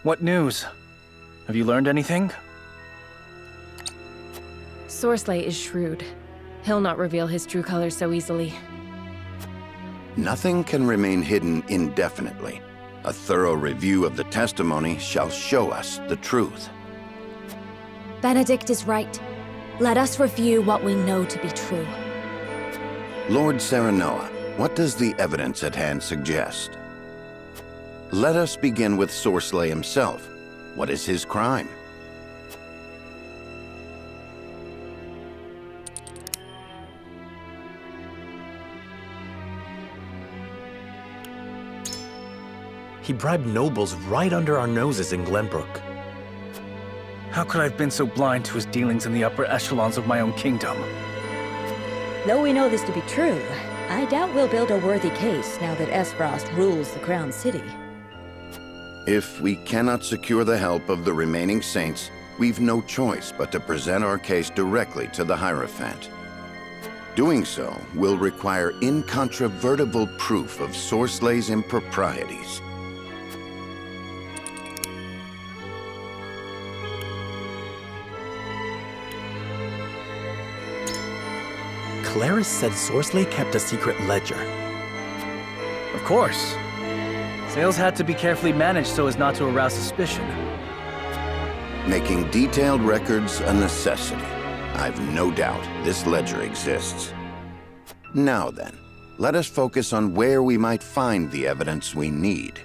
What news? Have you learned anything? Sorsley is shrewd. He'll not reveal his true colors so easily. Nothing can remain hidden indefinitely. A thorough review of the testimony shall show us the truth. Benedict is right. Let us review what we know to be true. Lord Serenoa, what does the evidence at hand suggest? Let us begin with Sorsley himself. What is his crime? He bribed nobles right under our noses in Glenbrook. How could I have been so blind to his dealings in the upper echelons of my own kingdom? Though we know this to be true, I doubt we'll build a worthy case now that Esfrost rules the Crown City. If we cannot secure the help of the remaining saints, we've no choice but to present our case directly to the Hierophant. Doing so will require incontrovertible proof of Sorsley's improprieties. Clarice said Sorsley kept a secret ledger. Of course. Sales had to be carefully managed so as not to arouse suspicion. Making detailed records a necessity. I've no doubt this ledger exists. Now then, let us focus on where we might find the evidence we need.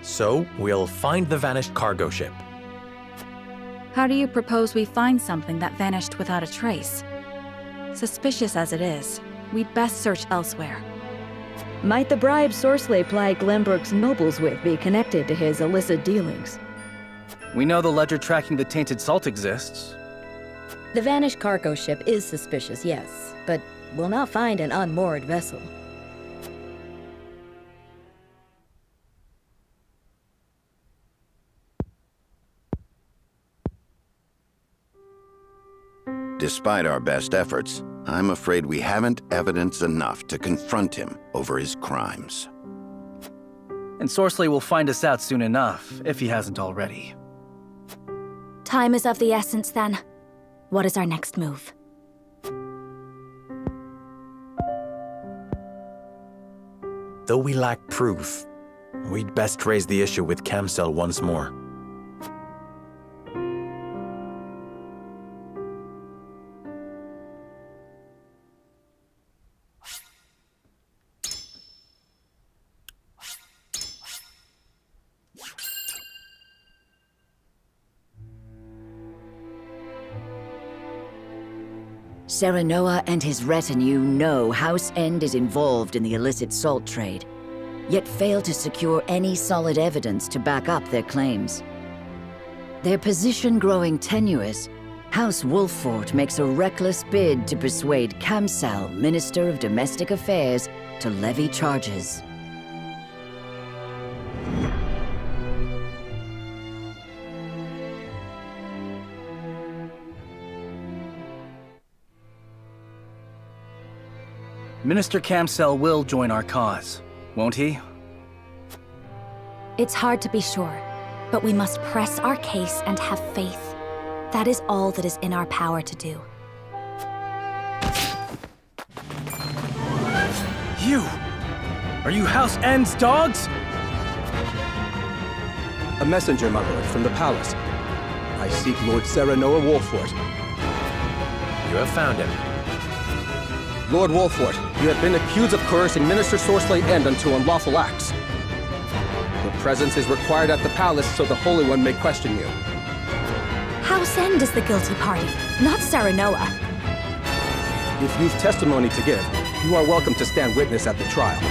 So, we'll find the vanished cargo ship. How do you propose we find something that vanished without a trace? Suspicious as it is, we'd best search elsewhere. Might the bribe Sorsley plied Glenbrook's nobles with be connected to his illicit dealings? We know the ledger tracking the tainted salt exists. The vanished cargo ship is suspicious, yes, but we'll not find an unmoored vessel. Despite our best efforts, I'm afraid we haven't evidence enough to confront him over his crimes. And Sorsley will find us out soon enough, if he hasn't already. Time is of the essence, then. What is our next move? Though we lack proof, we'd best raise the issue with Camsell once more. Serenoa and his retinue know House End is involved in the illicit salt trade, yet fail to secure any solid evidence to back up their claims. Their position growing tenuous, House Wolffort makes a reckless bid to persuade Camsell, Minister of Domestic Affairs, to levy charges. Minister Camsell will join our cause, won't he? It's hard to be sure, but we must press our case and have faith. That is all that is in our power to do. You! Are you House End's dogs? A messenger, my lord, from the palace. I seek Lord Serenoa Wolffort. You have found him. Lord Wolffort, you have been accused of coercing Minister Sorsley End unto unlawful acts. Your presence is required at the palace so the Holy One may question you. House End is the guilty party, not Serenoa. If you've testimony to give, you are welcome to stand witness at the trial.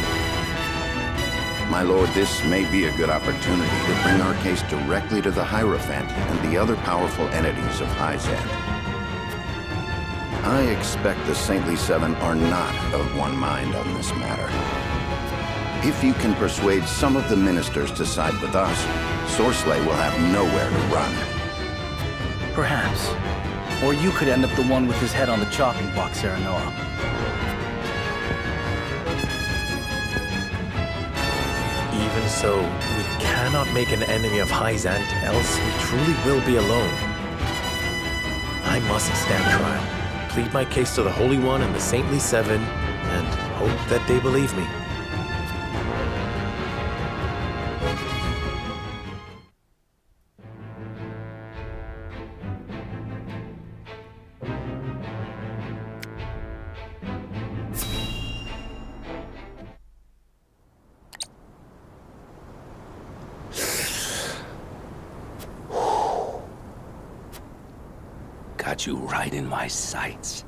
My lord, this may be a good opportunity to bring our case directly to the Hierophant and the other powerful entities of High's End. I expect the Saintly Seven are not of one mind on this matter. If you can persuade some of the ministers to side with us, Sorsley will have nowhere to run. Perhaps. Or you could end up the one with his head on the chopping block, Serenoa. So, we cannot make an enemy of Hyzant, else we truly will be alone. I must stand trial, plead my case to the Holy One and the Saintly Seven, and hope that they believe me. Got you right in my sights.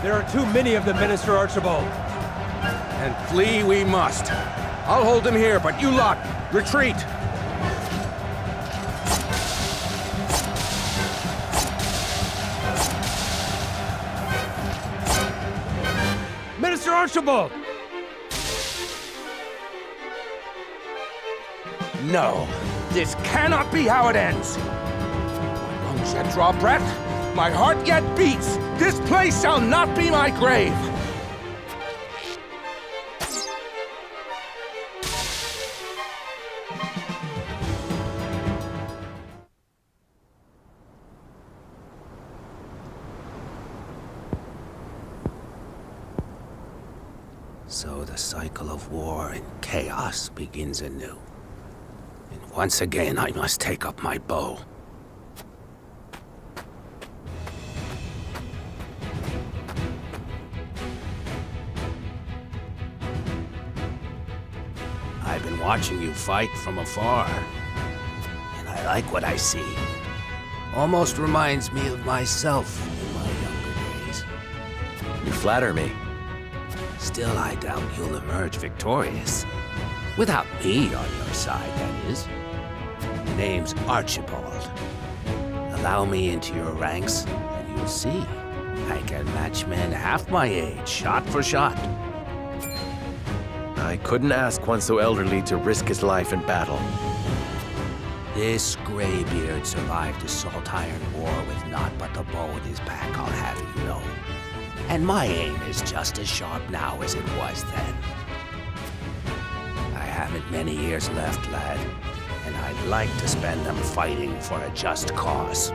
There are too many of them, Minister Archibald. And flee we must. I'll hold them here, but you lot, retreat! Minister Archibald! No, this cannot be how it ends. My lungs yet draw breath. My heart yet beats! This place shall not be my grave! So the cycle of war and chaos begins anew. And once again I must take up my bow. I've been watching you fight from afar, and I like what I see. Almost reminds me of myself in my younger days. You flatter me. Still, I doubt you'll emerge victorious. Without me on your side, that is. The name's Archibald. Allow me into your ranks, and you'll see. I can match men half my age, shot for shot. I couldn't ask one so elderly to risk his life in battle. This graybeard survived the Salt Iron War with naught but the bow at his back, I'll have you know. And my aim is just as sharp now as it was then. I haven't many years left, lad, and I'd like to spend them fighting for a just cause.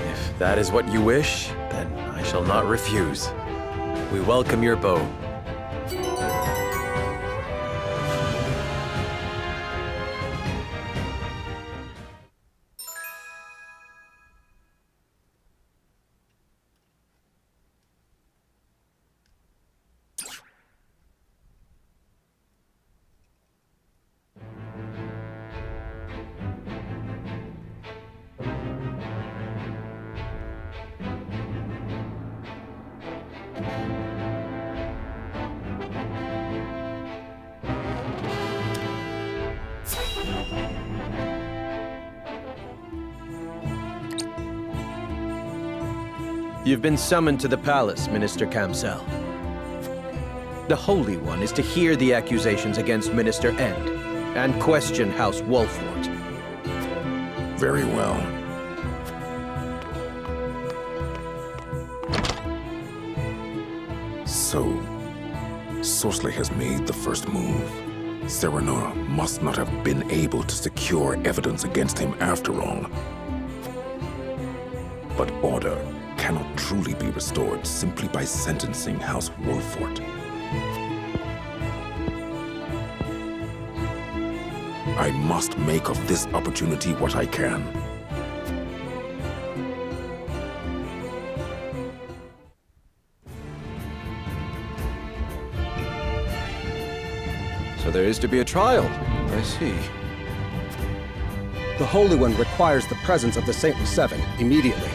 If that is what you wish, then I shall not refuse. We welcome your bow. You've been summoned to the palace, Minister Kamsel. The Holy One is to hear the accusations against Minister End and question House Wolfort. Very well. So, Sorceler has made the first move. Serenor must not have been able to secure evidence against him after all. But order cannot truly be restored simply by sentencing House Wolfort. I must make of this opportunity what I can. So there is to be a trial. I see. The Holy One requires the presence of the Saintly Seven immediately.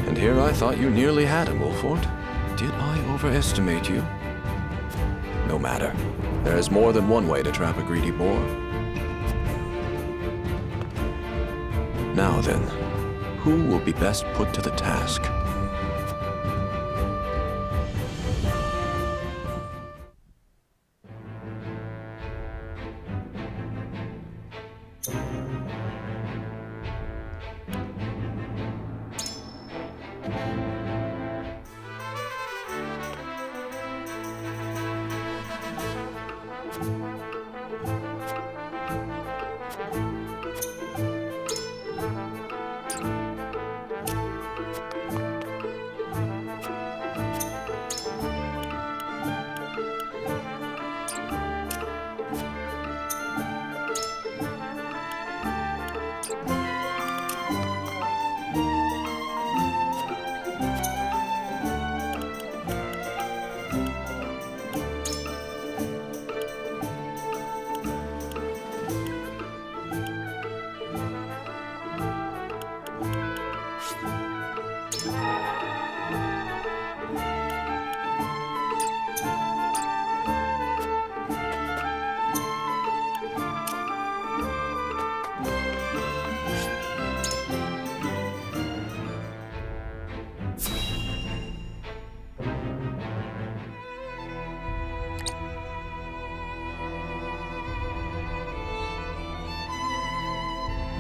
And here I thought you nearly had him, Wolfort. Did I overestimate you? No matter. There is more than one way to trap a greedy boar. Now then, who will be best put to the task?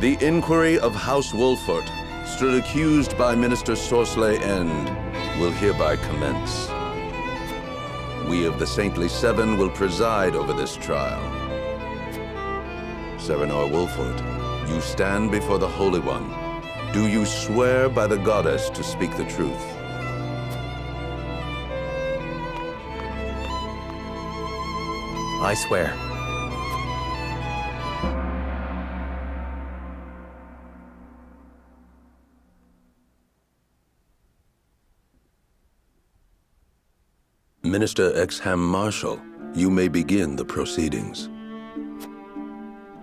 The inquiry of House Wolford, stood accused by Minister Sorsley End, will hereby commence. We of the Saintly Seven will preside over this trial. Serenor Wolford, you stand before the Holy One. Do you swear by the Goddess to speak the truth? I swear. Minister Exham Marshal, you may begin the proceedings.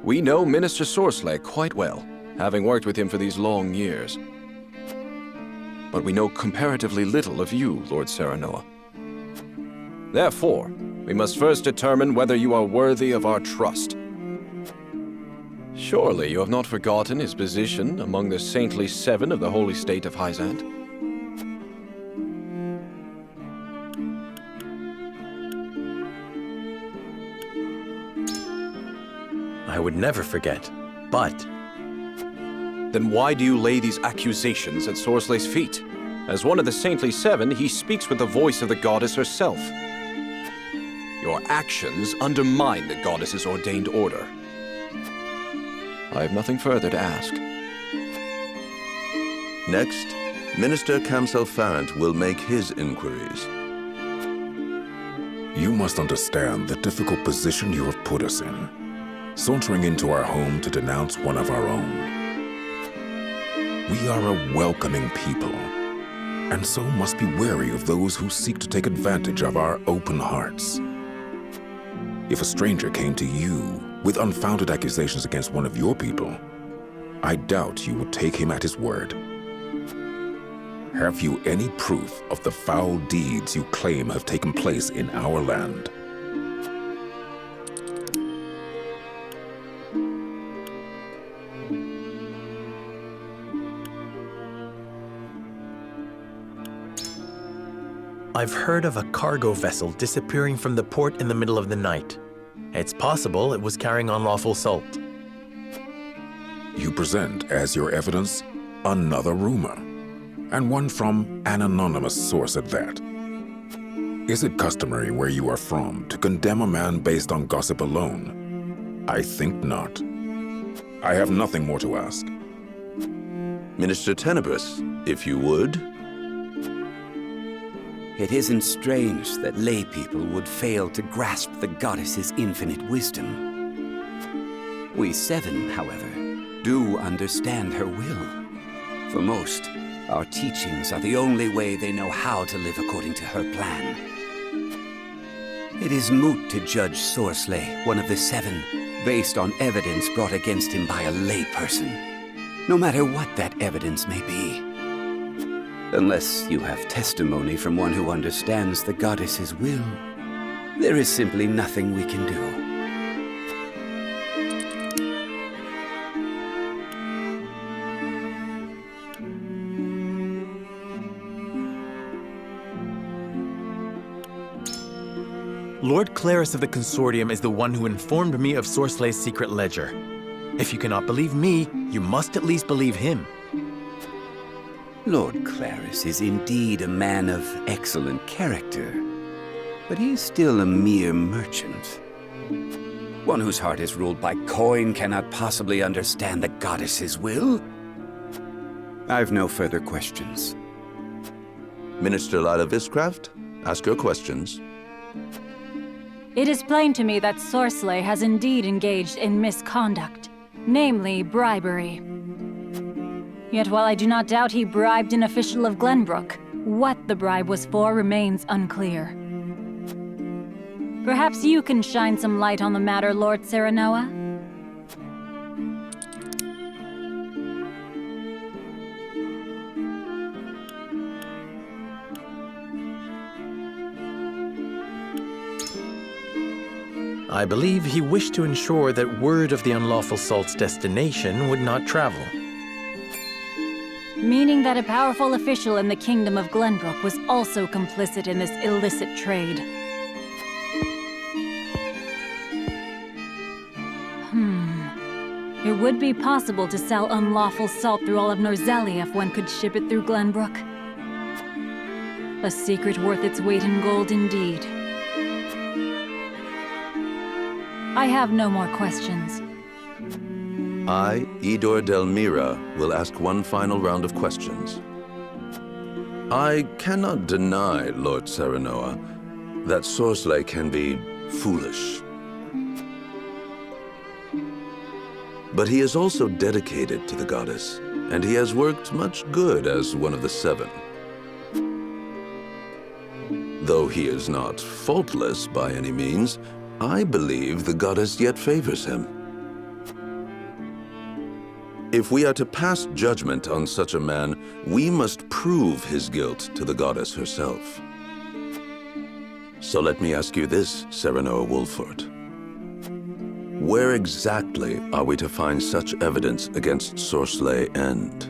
We know Minister Sorsley quite well, having worked with him for these long years. But we know comparatively little of you, Lord Serenoa. Therefore, we must first determine whether you are worthy of our trust. Surely you have not forgotten his position among the Saintly Seven of the Holy State of Hyzant? I would never forget, but... Then why do you lay these accusations at Sorsley's feet? As one of the Saintly Seven, he speaks with the voice of the goddess herself. Your actions undermine the goddess's ordained order. I have nothing further to ask. Next, Minister Camselfarent will make his inquiries. You must understand the difficult position you have put us in, sauntering into our home to denounce one of our own. We are a welcoming people, and so must be wary of those who seek to take advantage of our open hearts. If a stranger came to you with unfounded accusations against one of your people, I doubt you would take him at his word. Have you any proof of the foul deeds you claim have taken place in our land? I've heard of a cargo vessel disappearing from the port in the middle of the night. It's possible it was carrying unlawful salt. You present as your evidence another rumor, and one from an anonymous source at that. Is it customary where you are from to condemn a man based on gossip alone? I think not. I have nothing more to ask. Minister Tenebrous, if you would. It isn't strange that lay people would fail to grasp the goddess's infinite wisdom. We seven, however, do understand her will. For most, our teachings are the only way they know how to live according to her plan. It is moot to judge Sorsley, one of the seven, based on evidence brought against him by a layperson, no matter what that evidence may be. Unless you have testimony from one who understands the goddess's will, there is simply nothing we can do. Lord Clarus of the Consortium is the one who informed me of Sorslay's secret ledger. If you cannot believe me, you must at least believe him. Lord Clarus is indeed a man of excellent character, but he is still a mere merchant. One whose heart is ruled by coin cannot possibly understand the goddess's will. I've no further questions. Minister Lila Viscraft, ask your questions. It is plain to me that Sorsley has indeed engaged in misconduct, namely bribery. Yet while I do not doubt he bribed an official of Glenbrook, what the bribe was for remains unclear. Perhaps you can shine some light on the matter, Lord Serenoa? I believe he wished to ensure that word of the unlawful salt's destination would not travel. Meaning that a powerful official in the Kingdom of Glenbrook was also complicit in this illicit trade. It would be possible to sell unlawful salt through all of Norzelia if one could ship it through Glenbrook. A secret worth its weight in gold indeed. I have no more questions. I, Idor Delmira, will ask one final round of questions. I cannot deny, Lord Serenoa, that Sorsley can be foolish. But he is also dedicated to the goddess, and he has worked much good as one of the seven. Though he is not faultless by any means, I believe the goddess yet favors him. If we are to pass judgment on such a man, we must prove his guilt to the goddess herself. So let me ask you this, Serenoa Wolfort. Where exactly are we to find such evidence against Sorsley End?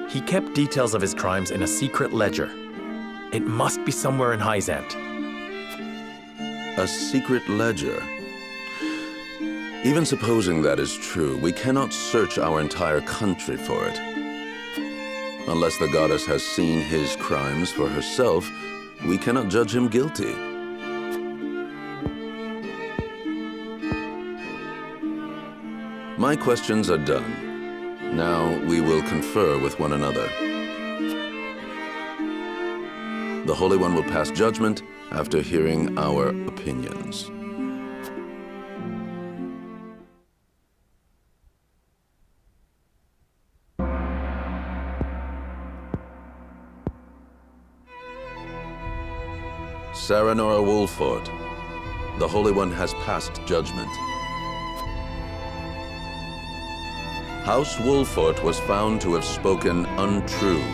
He kept details of his crimes in a secret ledger. It must be somewhere in Hyzant. A secret ledger? Even supposing that is true, we cannot search our entire country for it. Unless the goddess has seen his crimes for herself, we cannot judge him guilty. My questions are done. Now we will confer with one another. The Holy One will pass judgment after hearing our opinions. Serenoa Wolfort, the Holy One has passed judgment. House Wolfort was found to have spoken untrue.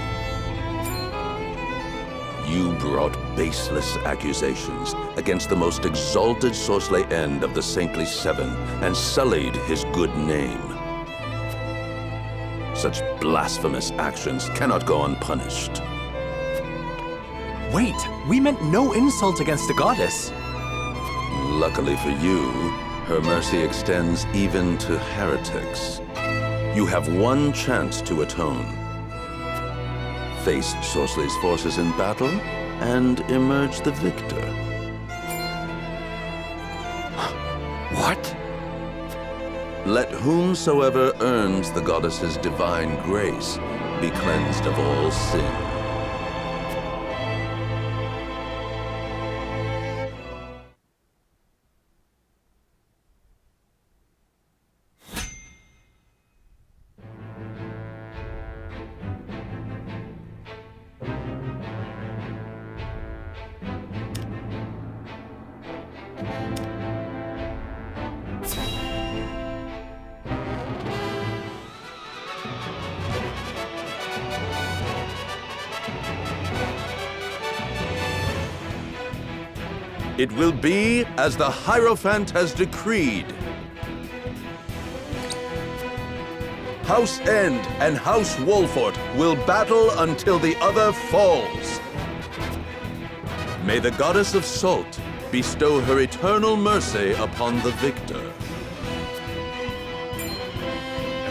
You brought baseless accusations against the most exalted Sorsley End of the Saintly Seven and sullied his good name. Such blasphemous actions cannot go unpunished. Wait, we meant no insult against the goddess. Luckily for you, her mercy extends even to heretics. You have one chance to atone. Face Sorsley's forces in battle and emerge the victor. What? Let whomsoever earns the goddess's divine grace be cleansed of all sin. It will be as the Hierophant has decreed. House End and House Wolfort will battle until the other falls. May the Goddess of Salt bestow her eternal mercy upon the victor.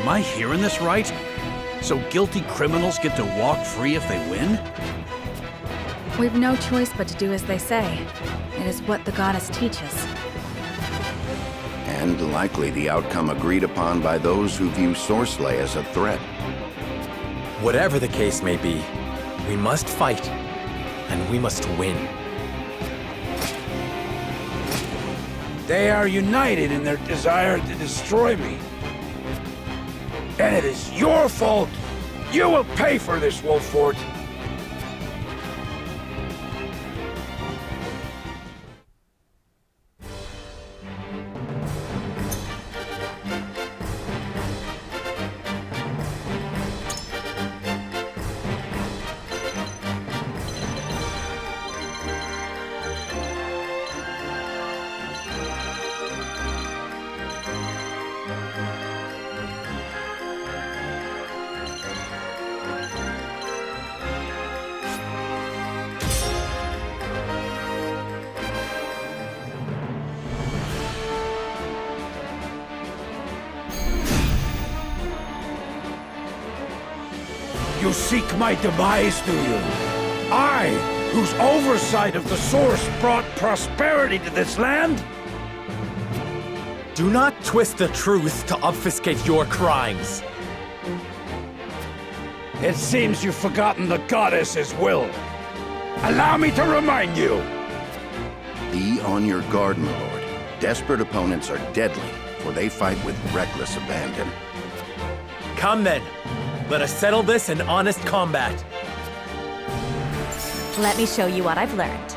Am I hearing this right? So guilty criminals get to walk free if they win? We've no choice but to do as they say. It is what the goddess teaches. And likely the outcome agreed upon by those who view Sorcelet as a threat. Whatever the case may be, we must fight, and we must win. They are united in their desire to destroy me. And it is your fault. You will pay for this, Wolfort. You seek my demise, do you? I, whose oversight of the Source brought prosperity to this land? Do not twist the truth to obfuscate your crimes. It seems you've forgotten the goddess's will. Allow me to remind you. Be on your guard, my lord. Desperate opponents are deadly, for they fight with reckless abandon. Come then. Let us settle this in honest combat. Let me show you what I've learned.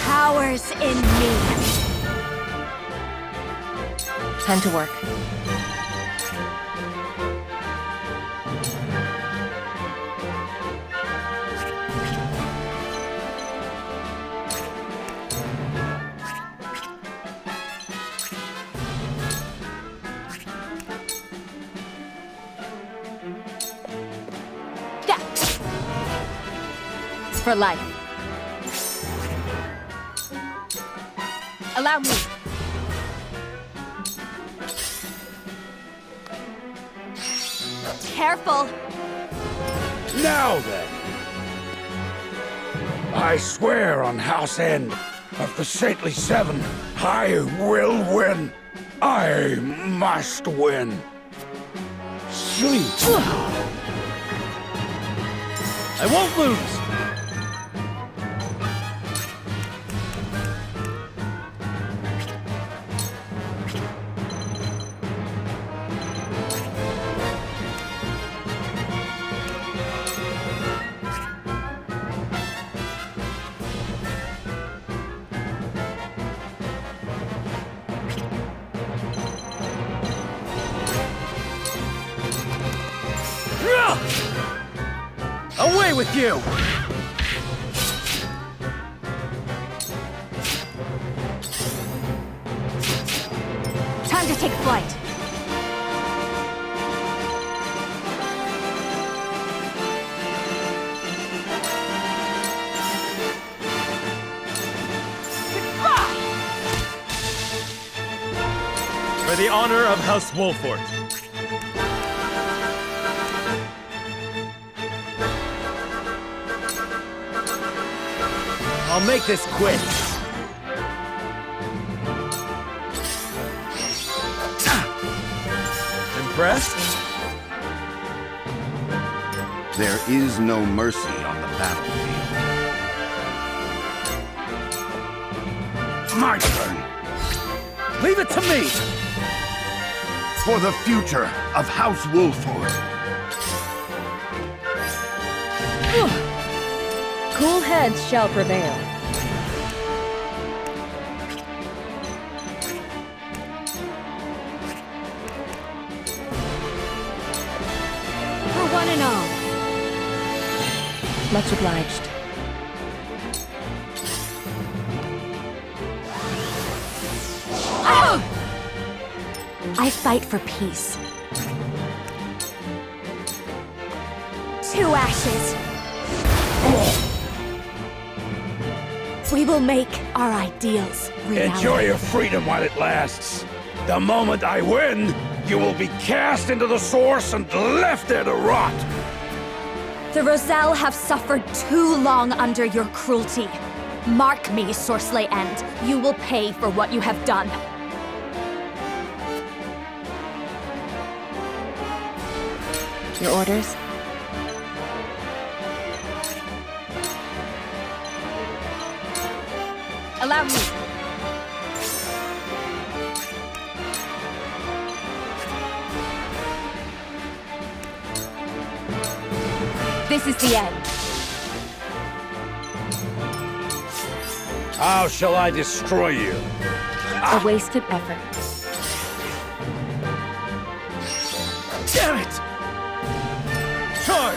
Powers in me. Time to work. For life. Allow me. Careful. Now then. I swear on House End of the Saintly Seven, I will win. I must win. Sleep. I won't lose. Away with you! Time to take flight. For the honor of House Wolfort. I'll make this quick. impressed? There is no mercy on the battlefield. My turn. Leave it to me! For the future of House Wolford. Cool heads shall prevail. For one and all. Much obliged. I fight for peace. 2 ashes. We will make our ideals reality. Enjoy your freedom while it lasts. The moment I win, you will be cast into the source and left there to rot. The Roselle have suffered too long under your cruelty. Mark me, Sorcelet End. You will pay for what you have done. Your orders? Allow me. This is the end. How shall I destroy you? A wasted effort. Damn it! Charge!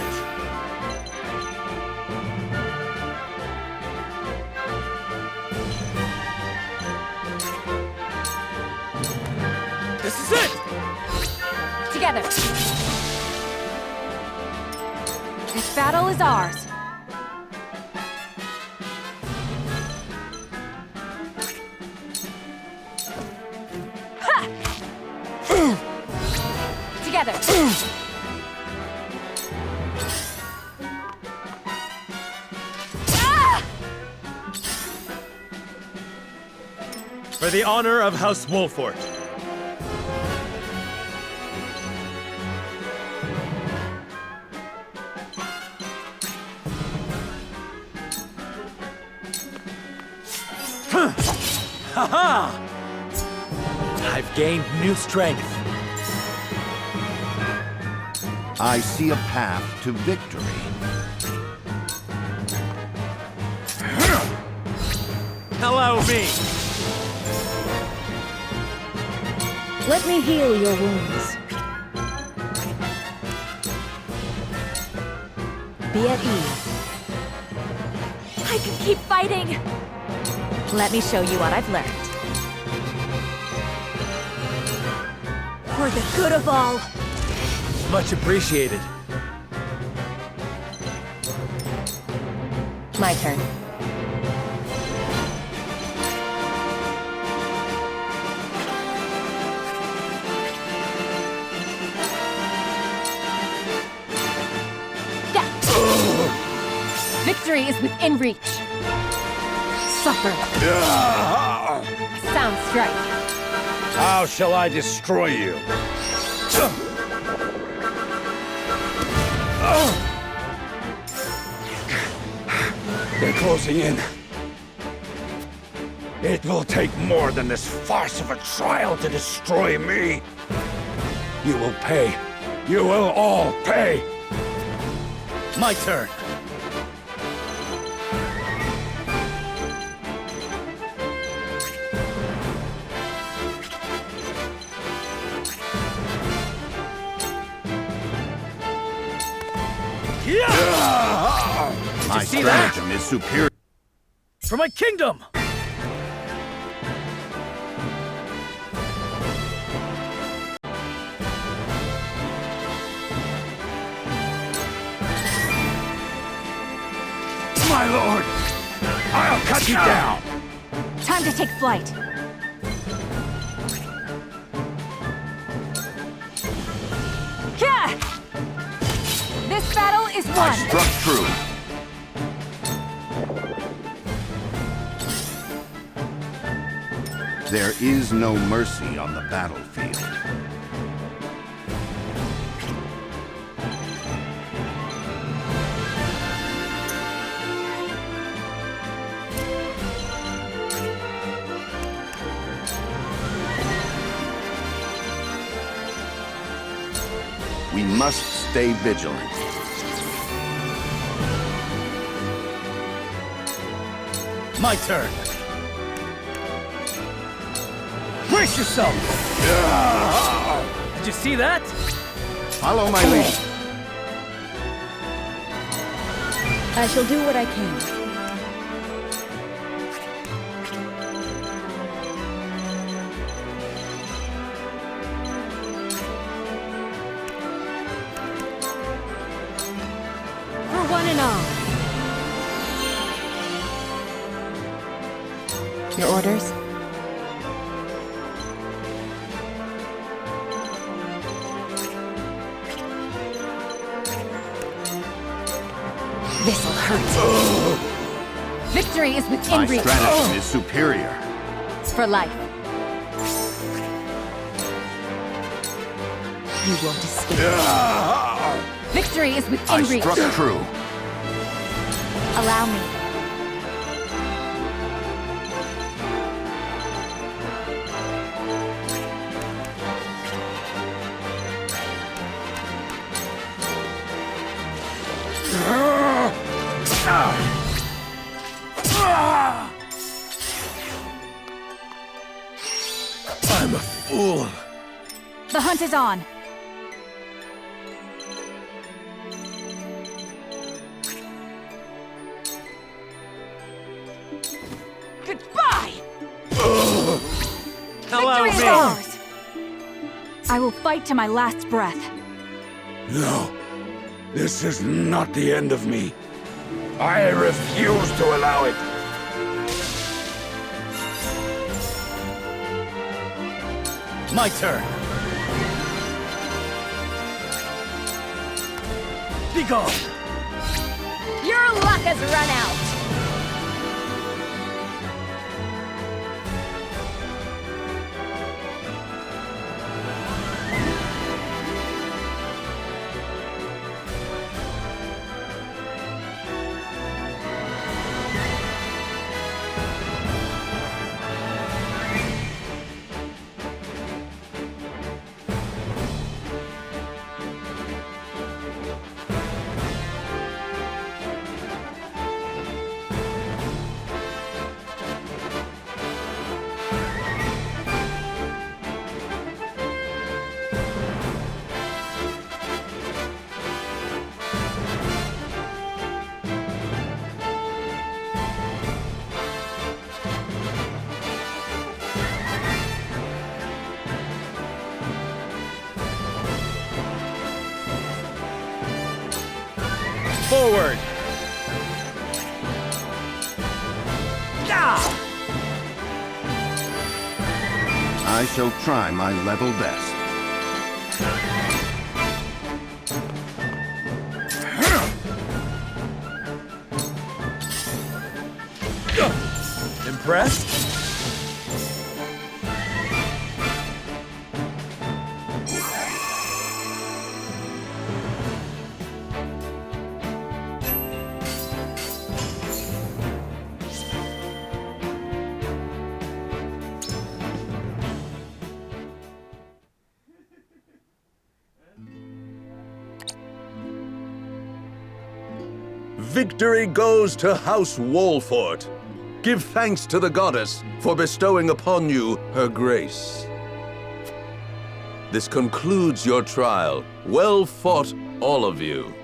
This is it! Together. This battle is ours. Ha! Together. For the honor of House Wolford. Ha-ha! I've gained new strength. I see a path to victory. Allow me! Let me heal your wounds. Be at ease. I can keep fighting. Let me show you what I've learned. For the good of all. Much appreciated. My turn. Victory is within reach. Suffer. A sound strike. How shall I destroy you? They're closing in. It will take more than this farce of a trial to destroy me. You will pay. You will all pay. My turn. My stratagem is superior. For my kingdom! My lord! I'll cut you down! Time to take flight. Yeah! This battle is won! I struck true. There is no mercy on the battlefield. must stay vigilant. My turn. Brace yourself! Did you see that? Follow my lead. I shall do what I can. For one and all. Your orders? This'll hurt. Victory is within My reach. stratagem is superior. For life. You won't escape. Victory is within I reach. struck true. Allow me. I'm a fool. The hunt is on. Goodbye! Hello, Victory is me. ours! I will fight to my last breath. No. This is not the end of me. I refuse to allow it. My turn. Be gone. Your luck has run out! Forward! I shall try my level best. Impressed? Victory goes to House Wolfort. Give thanks to the goddess for bestowing upon you her grace. This concludes your trial. Well fought, all of you.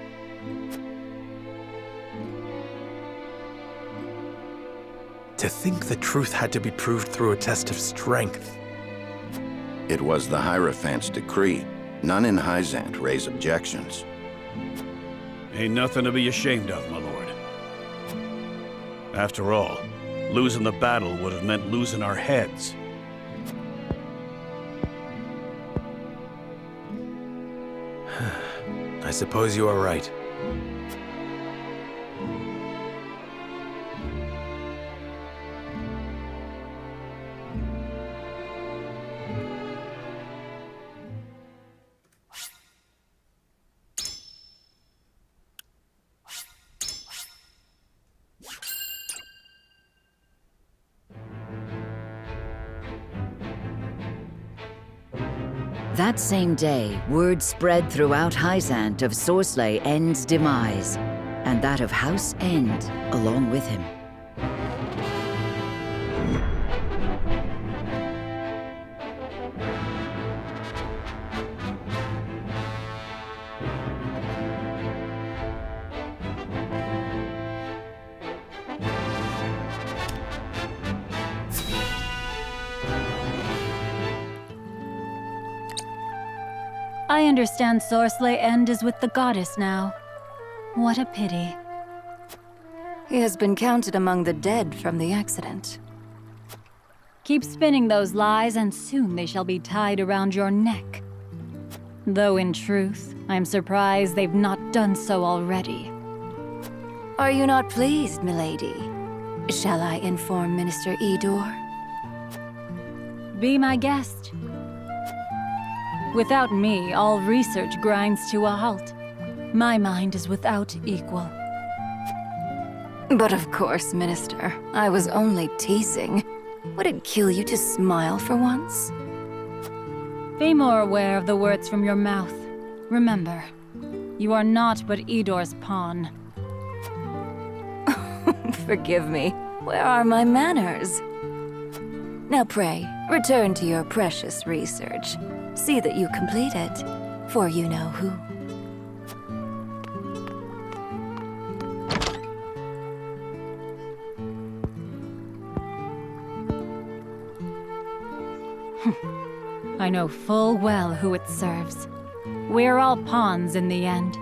To think the truth had to be proved through a test of strength. It was the Hierophant's decree. None in Hyzant raise objections. Ain't nothing to be ashamed of, my lord. After all, losing the battle would have meant losing our heads. I suppose you are right. That same day, word spread throughout Hyzant of Sorsley End's demise, and that of House End along with him. I understand Sorsley End is with the goddess now. What a pity. He has been counted among the dead from the accident. Keep spinning those lies, and soon they shall be tied around your neck. Though in truth, I'm surprised they've not done so already. Are you not pleased, milady? Shall I inform Minister Edor? Be my guest. Without me, all research grinds to a halt. My mind is without equal. But of course, Minister, I was only teasing. Would it kill you to smile for once? Be more aware of the words from your mouth. Remember, you are not but Edor's pawn. Forgive me. Where are my manners? Now pray, return to your precious research. See that you complete it, for you know who. I know full well who it serves. We're all pawns in the end.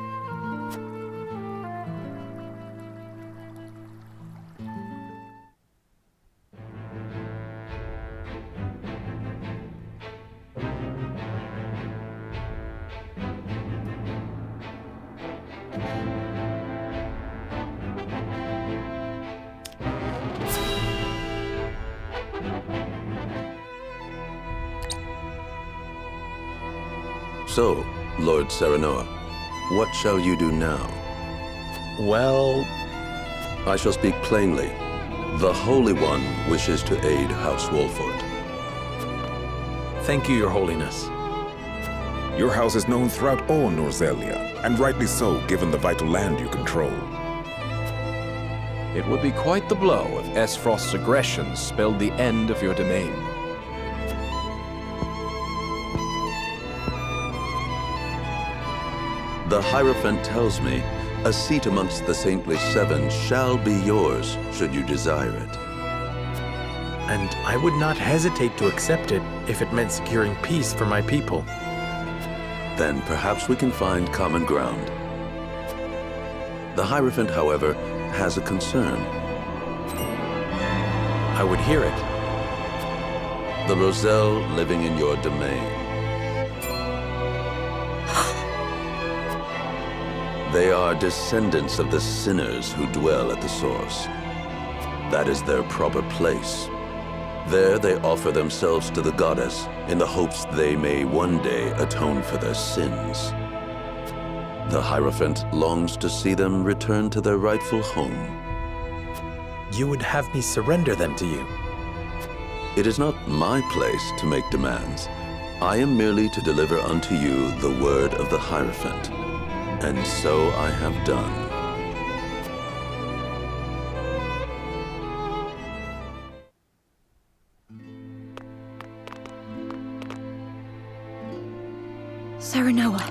So, Lord Serenoa, what shall you do now? Well... I shall speak plainly. The Holy One wishes to aid House Wolford. Thank you, Your Holiness. Your house is known throughout all Norzelia, and rightly so, given the vital land you control. It would be quite the blow if Esfrost's aggression spelled the end of your domain. The Hierophant tells me a seat amongst the Saintly Seven shall be yours, should you desire it. And I would not hesitate to accept it if it meant securing peace for my people. Then perhaps we can find common ground. The Hierophant, however, has a concern. I would hear it. The Roselle living in your domain. They are descendants of the sinners who dwell at the source. That is their proper place. There they offer themselves to the goddess in the hopes they may one day atone for their sins. The Hierophant longs to see them return to their rightful home. You would have me surrender them to you? It is not my place to make demands. I am merely to deliver unto you the word of the Hierophant. And so I have done. Serenoa,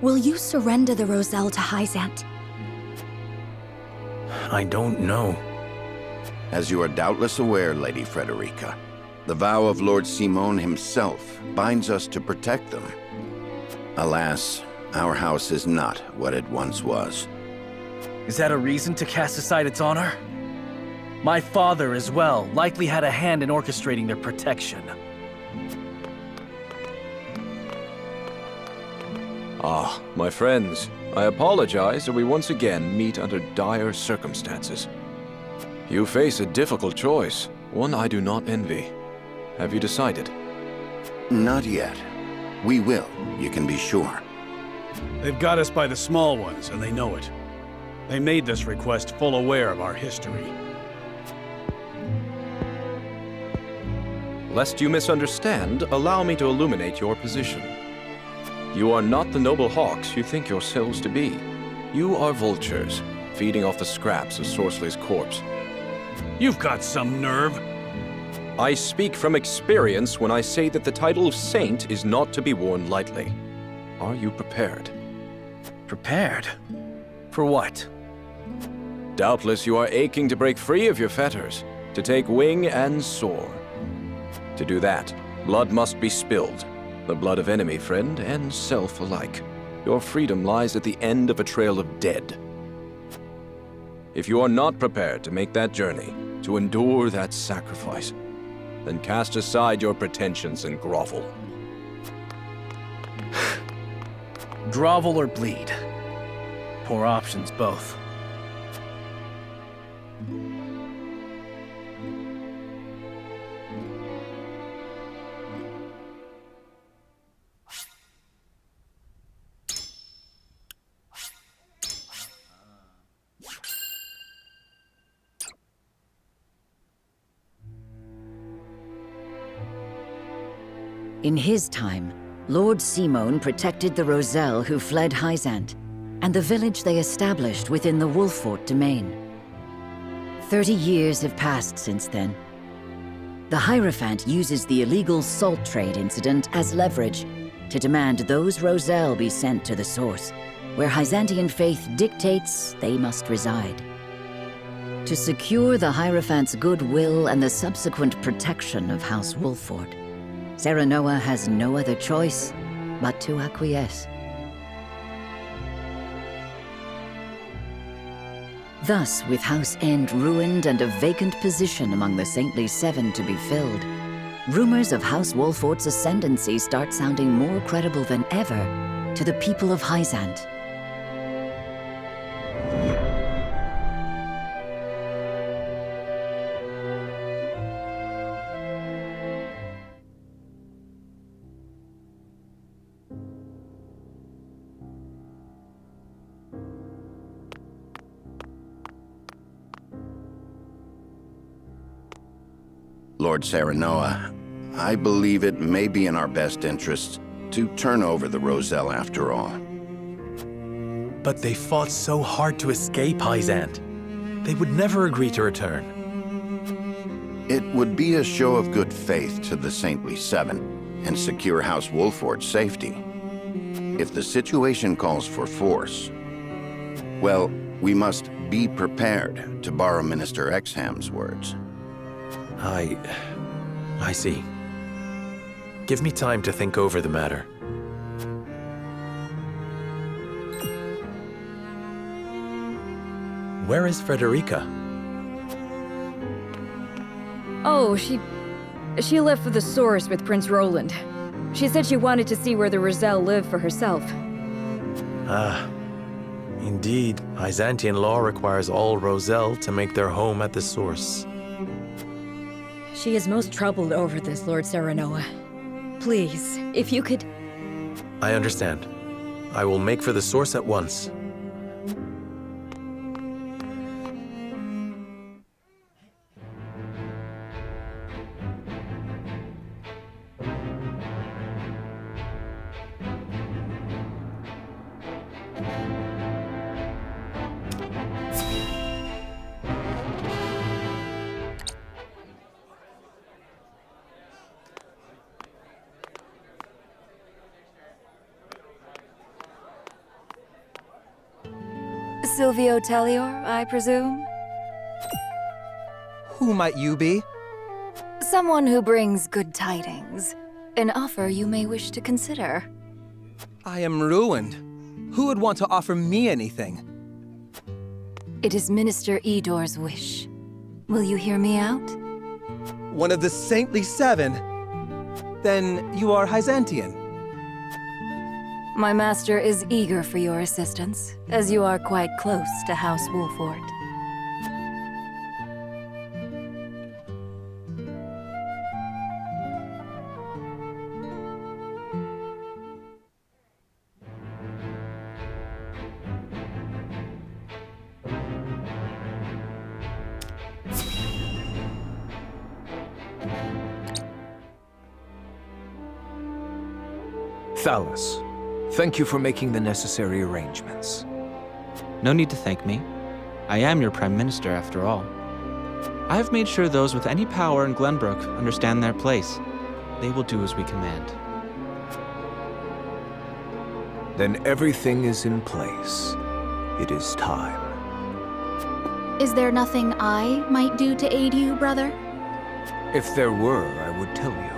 will you surrender the Roselle to Hyzant? I don't know. As you are doubtless aware, Lady Frederica, the vow of Lord Simon himself binds us to protect them. Alas, our house is not what it once was. Is that a reason to cast aside its honor? My father, as well, likely had a hand in orchestrating their protection. Ah, my friends, I apologize that we once again meet under dire circumstances. You face a difficult choice, one I do not envy. Have you decided? Not yet. We will, you can be sure. They've got us by the small ones, and they know it. They made this request full aware of our history. Lest you misunderstand, allow me to illuminate your position. You are not the noble hawks you think yourselves to be. You are vultures, feeding off the scraps of Sorceley's corpse. You've got some nerve. I speak from experience when I say that the title of saint is not to be worn lightly. Are you prepared? Prepared? For what? Doubtless you are aching to break free of your fetters, to take wing and soar. To do that, blood must be spilled. The blood of enemy, friend, and self alike. Your freedom lies at the end of a trail of dead. If you are not prepared to make that journey, to endure that sacrifice, then cast aside your pretensions and grovel. Grovel or bleed. Poor options, both. In his time, Lord Simone protected the Roselle who fled Hyzant, and the village they established within the Wolfort domain. 30 years have passed since then. The Hierophant uses the illegal salt trade incident as leverage to demand those Roselle be sent to the source, where Hyzantian faith dictates they must reside. To secure the Hierophant's goodwill and the subsequent protection of House Wolfort, Serenoa has no other choice but to acquiesce. Thus, with House End ruined and a vacant position among the Saintly Seven to be filled, rumors of House Wolfort's ascendancy start sounding more credible than ever to the people of Hyzant. Lord Serenoa, I believe it may be in our best interests to turn over the Roselle after all. But they fought so hard to escape Hyzant. They would never agree to return. It would be a show of good faith to the Saintly Seven and secure House Wolfort's safety. If the situation calls for force, well, we must be prepared, to borrow Minister Exham's words. I see. Give me time to think over the matter. Where is Frederica? Oh, she left for the source with Prince Roland. She said she wanted to see where the Roselle lived for herself. Ah, indeed. Byzantine law requires all Roselle to make their home at the source. She is most troubled over this, Lord Serenoa. Please, if you could... I understand. I will make for the source at once. Silvio Tellior, I presume? Who might you be? Someone who brings good tidings. An offer you may wish to consider. I am ruined. Who would want to offer me anything? It is Minister Edor's wish. Will you hear me out? One of the Saintly Seven? Then you are Hyzantian. My master is eager for your assistance, as you are quite close to House Wolfort. Thalus, thank you for making the necessary arrangements. No need to thank me. I am your Prime Minister, after all. I have made sure those with any power in Glenbrook understand their place. They will do as we command. Then everything is in place. It is time. Is there nothing I might do to aid you, brother? If there were, I would tell you.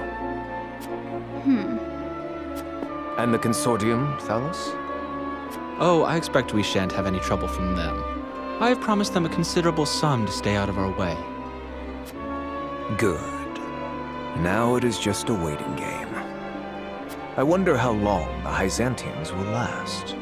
And the consortium, Thalus? Oh, I expect we shan't have any trouble from them. I have promised them a considerable sum to stay out of our way. Good. Now it is just a waiting game. I wonder how long the Hyzantians will last.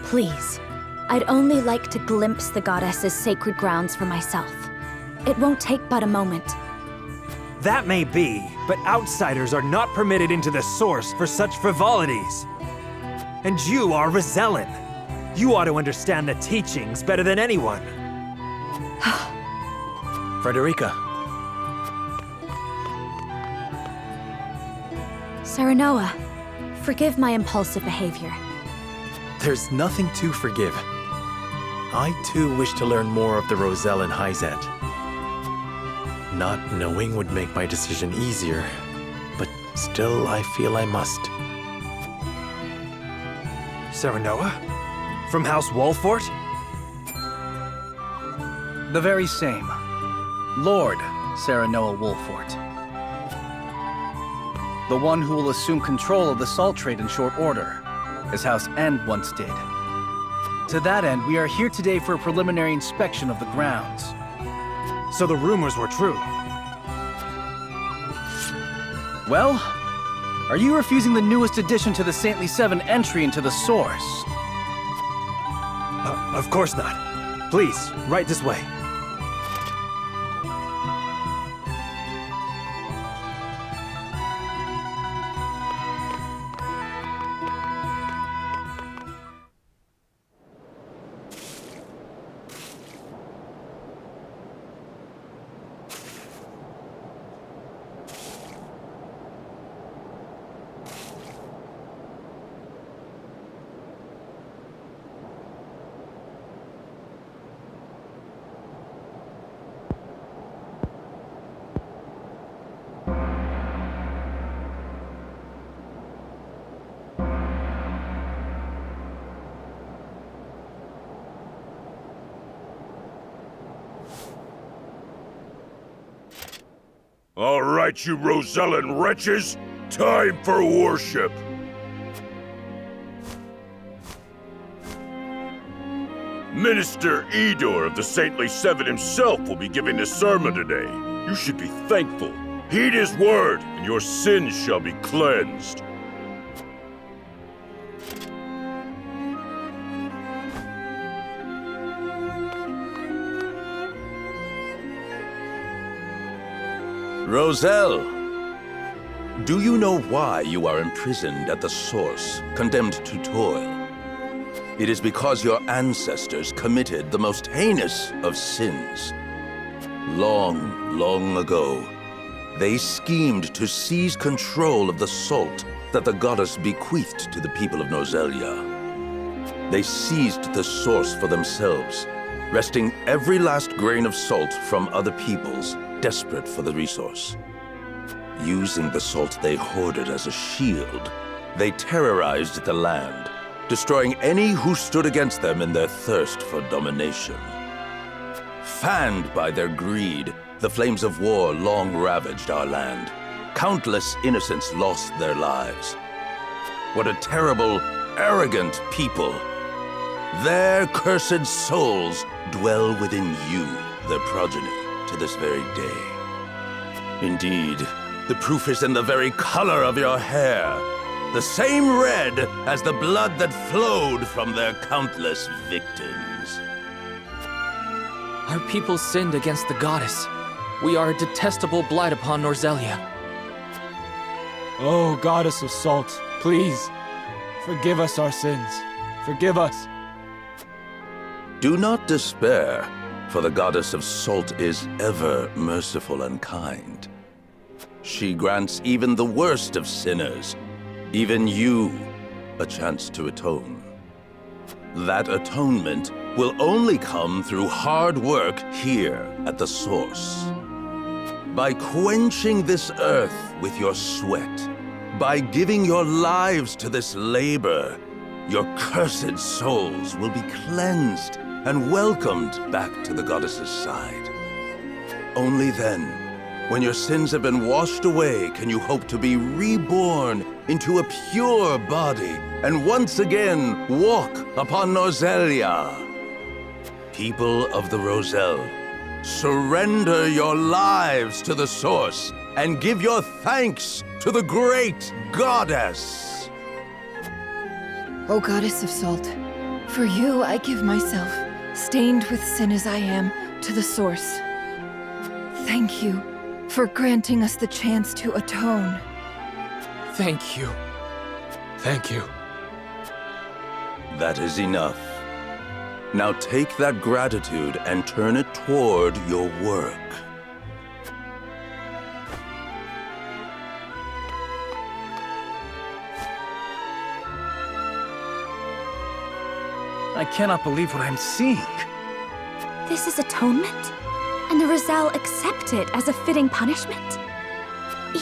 Please, I'd only like to glimpse the goddess's sacred grounds for myself. It won't take but a moment. That may be, but outsiders are not permitted into the source for such frivolities. And you are Rosellan. You ought to understand the teachings better than anyone. Frederica. Serenoa, forgive my impulsive behavior. There's nothing to forgive. I too wish to learn more of the Rosellan Hyzant. Not knowing would make my decision easier, but still I feel I must. Serenoa? From House Wolfort? The very same. Lord Serenoa Wolfort. The one who will assume control of the salt trade in short order, as House End once did. To that end, we are here today for a preliminary inspection of the grounds. So the rumors were true. Well, are you refusing the newest addition to the Saintly Seven entry into the source? Of course not. Please, right this way. All right, you Rosellan wretches! Time for worship! Minister Edor of the Saintly Seven himself will be giving the sermon today. You should be thankful. Heed his word, and your sins shall be cleansed. Roselle, do you know why you are imprisoned at the source, condemned to toil? It is because your ancestors committed the most heinous of sins. Long, long ago, they schemed to seize control of the salt that the goddess bequeathed to the people of Nozelia. They seized the source for themselves, wresting every last grain of salt from other peoples, desperate for the resource. Using the salt they hoarded as a shield, they terrorized the land, destroying any who stood against them in their thirst for domination. Fanned by their greed, the flames of war long ravaged our land. Countless innocents lost their lives. What a terrible, arrogant people! Their cursed souls dwell within you, their progeny, to this very day. Indeed, the proof is in the very color of your hair, the same red as the blood that flowed from their countless victims. Our people sinned against the goddess. We are a detestable blight upon Norzelia. Oh, goddess of salt, please, forgive us our sins. Forgive us. Do not despair, for the goddess of salt is ever merciful and kind. She grants even the worst of sinners, even you, a chance to atone. That atonement will only come through hard work here at the source. By quenching this earth with your sweat, by giving your lives to this labor, your cursed souls will be cleansed and welcomed back to the goddess's side. Only then, when your sins have been washed away, can you hope to be reborn into a pure body and once again walk upon Norzelia. People of the Roselle, surrender your lives to the source and give your thanks to the great goddess. O goddess of salt, for you I give myself, stained with sin as I am, to the source. Thank you for granting us the chance to atone. Thank you. Thank you. That is enough. Now take that gratitude and turn it toward your work. I cannot believe what I'm seeing. This is atonement? And the Roselle accept it as a fitting punishment?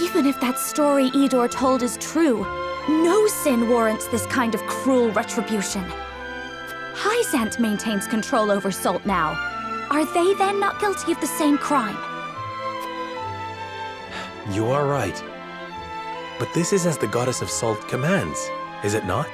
Even if that story Idor told is true, no sin warrants this kind of cruel retribution. Hyzant maintains control over Salt now. Are they then not guilty of the same crime? You are right. But this is as the goddess of salt commands, is it not?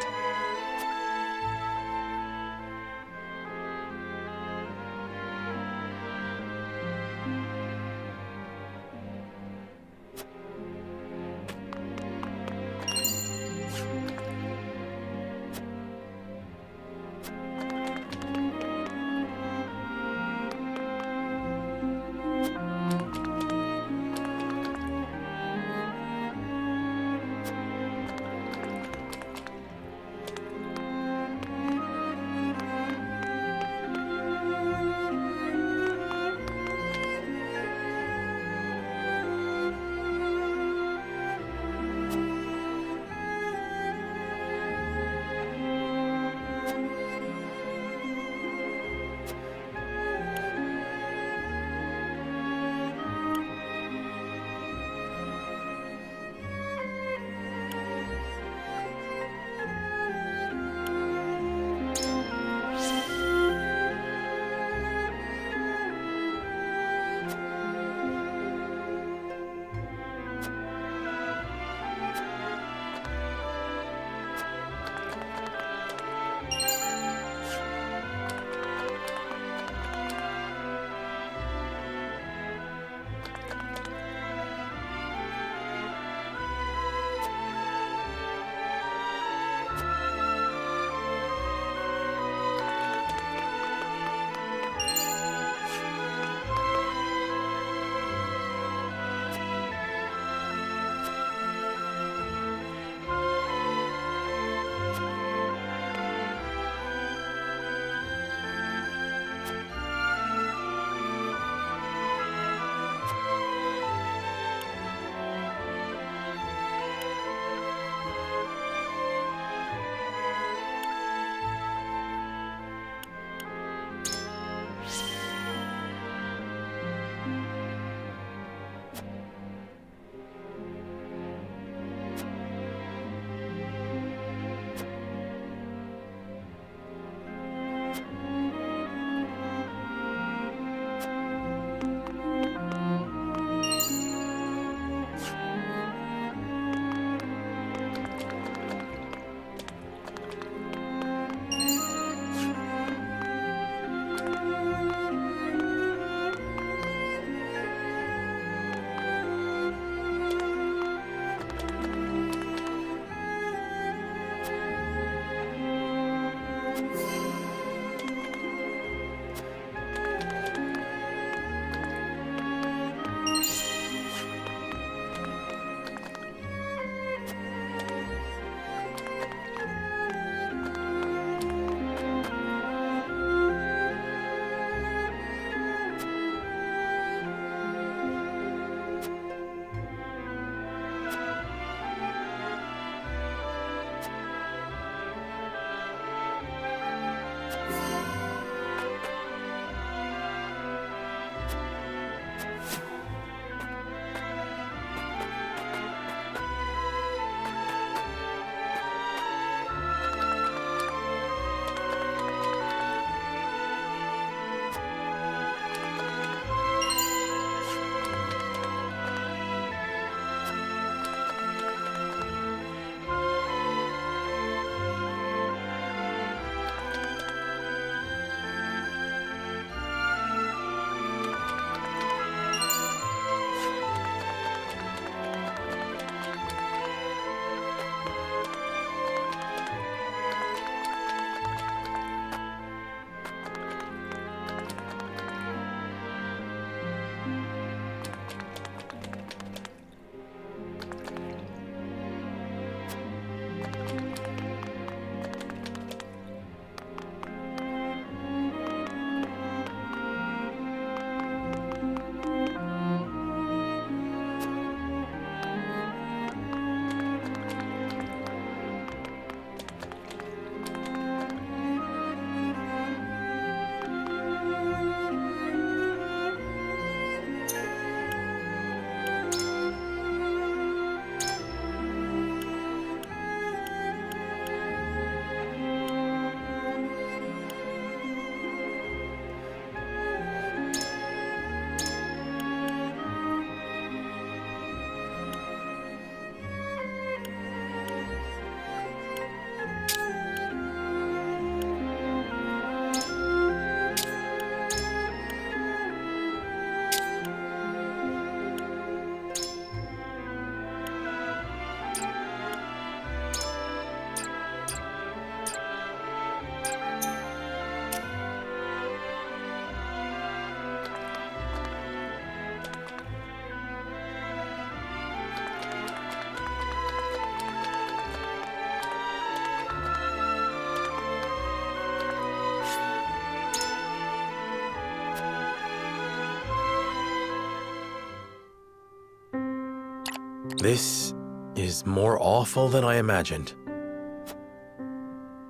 This is more awful than I imagined.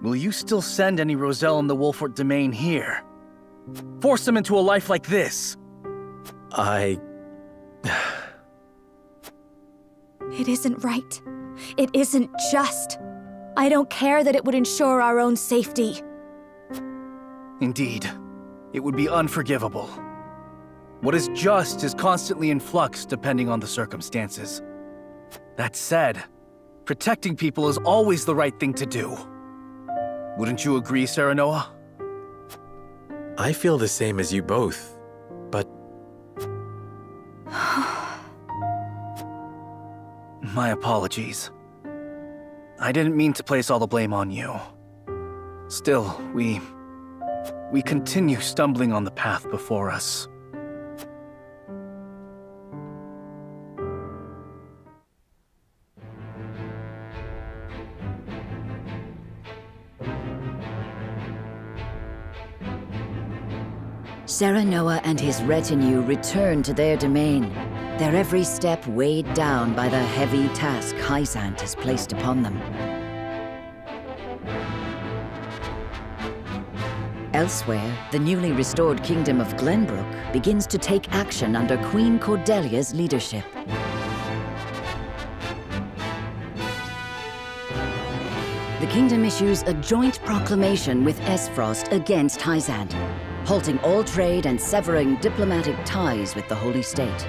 Will you still send any Roselle in the Wolfort domain here? Force them into a life like this? It isn't right. It isn't just. I don't care that it would ensure our own safety. Indeed, it would be unforgivable. What is just is constantly in flux depending on the circumstances. That said, protecting people is always the right thing to do. Wouldn't you agree, Serenoa? I feel the same as you both, but... My apologies. I didn't mean to place all the blame on you. Still, we continue stumbling on the path before us. Serenoa and his retinue return to their domain, their every step weighed down by the heavy task Hyzant has placed upon them. Elsewhere, the newly restored kingdom of Glenbrook begins to take action under Queen Cordelia's leadership. The kingdom issues a joint proclamation with Esfrost against Hyzant, halting all trade and severing diplomatic ties with the Holy State.